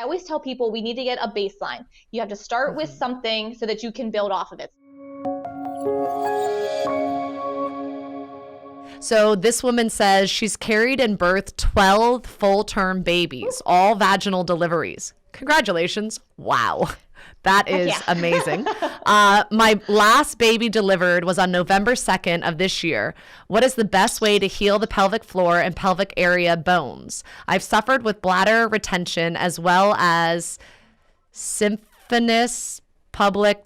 I always tell people we need to get a baseline. You have to start with something so that you can build off of it. So this woman says she's carried and birthed 12 full-term babies, all vaginal deliveries. Congratulations. Wow. That is amazing. My last baby delivered was on November 2nd of this year. What is the best way to heal the pelvic floor and pelvic area bones? I've suffered with bladder retention as well as symphysis public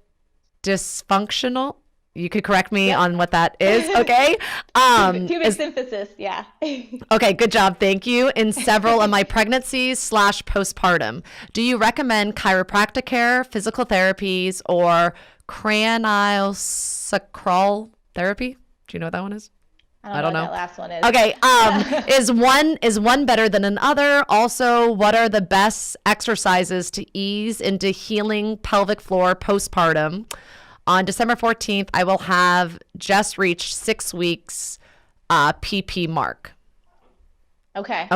dysfunctional. You could correct me on what that is, okay? Pubic symphysis, yeah. Okay, good job. Thank you. In several of my pregnancies / postpartum. Do you recommend chiropractic care, physical therapies, or craniosacral therapy? Do you know what that one is? I don't know what that last one is. Okay. Is one better than another? Also, what are the best exercises to ease into healing pelvic floor postpartum? On December 14th, I will have just reached 6 weeks PP mark. Okay.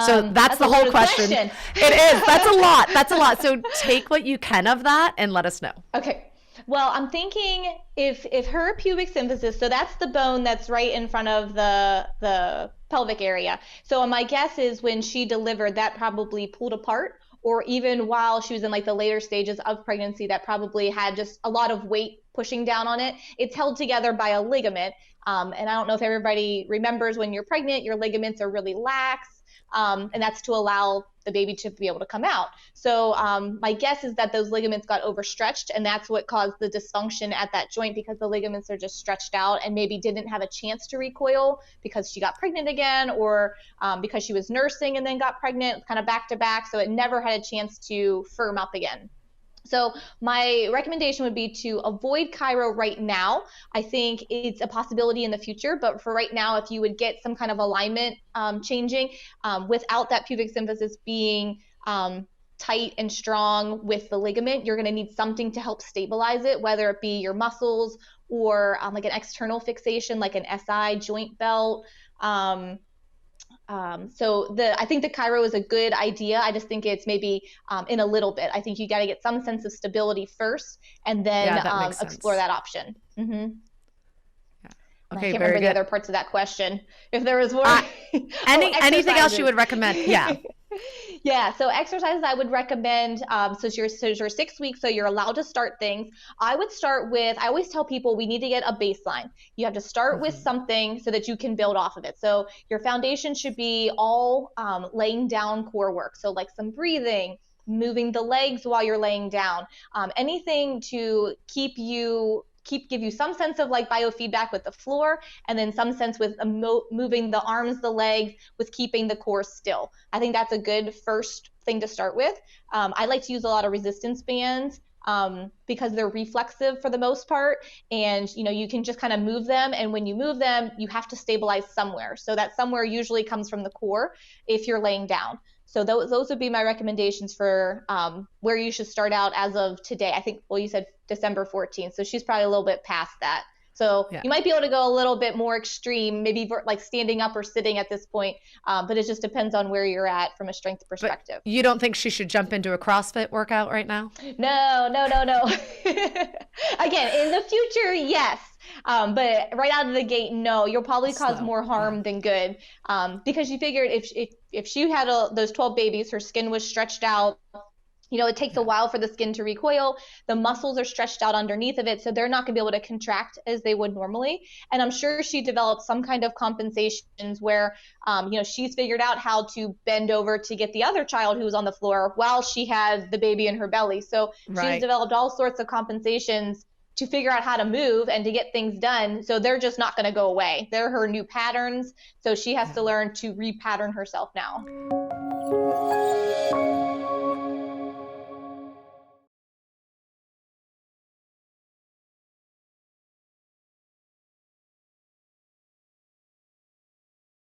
So that's the whole question. It is. That's a lot. That's a lot. So take what you can of that and let us know. Okay. Well, I'm thinking if her pubic symphysis, so that's the bone that's right in front of the pelvic area. So my guess is when she delivered, that probably pulled apart. Or even while she was in like the later stages of pregnancy, that probably had just a lot of weight pushing down on it. It's held together by a ligament. And I don't know if everybody remembers when you're pregnant, your ligaments are really lax. And that's to allow the baby to be able to come out. So my guess is that those ligaments got overstretched, and that's what caused the dysfunction at that joint, because the ligaments are just stretched out and maybe didn't have a chance to recoil because she got pregnant again, or because she was nursing and then got pregnant, kind of back to back. So it never had a chance to firm up again. So my recommendation would be to avoid chiro right now. I think it's a possibility in the future, but for right now, if you would get some kind of alignment changing without that pubic symphysis being tight and strong with the ligament, you're going to need something to help stabilize it, whether it be your muscles or like an external fixation, like an SI joint belt. I think the chiro is a good idea. I just think it's maybe in a little bit. I think you got to get some sense of stability first, and then explore that option. Mm-hmm. I can't remember the other parts of that question. If there was more. Anything else you would recommend? Yeah. Yeah. So exercises I would recommend. So you're 6 weeks, so you're allowed to start things. I would start with, I always tell people we need to get a baseline. You have to start with something so that you can build off of it. So your foundation should be all laying down core work. So like some breathing, moving the legs while you're laying down, anything to give you some sense of like biofeedback with the floor, and then some sense with moving the arms, the legs, with keeping the core still. I think that's a good first thing to start with. I like to use a lot of resistance bands because they're reflexive for the most part, and you can just kind of move them, and when you move them, you have to stabilize somewhere. So that somewhere usually comes from the core if you're laying down. So those would be my recommendations for where you should start out as of today. I think, well, you said December 14th, so she's probably a little bit past that. So you might be able to go a little bit more extreme, maybe like standing up or sitting at this point, but it just depends on where you're at from a strength perspective. But you don't think she should jump into a CrossFit workout right now? No. Again, in the future, yes. But right out of the gate, no. You'll probably cause more harm than good, because you figured if she had those 12 babies, her skin was stretched out. It takes a while for the skin to recoil. The muscles are stretched out underneath of it, so they're not going to be able to contract as they would normally. And I'm sure she developed some kind of compensations where, she's figured out how to bend over to get the other child who was on the floor while she had the baby in her belly. So she's developed all sorts of compensations to figure out how to move and to get things done. So they're just not going to go away. They're her new patterns. So she has to learn to repattern herself now.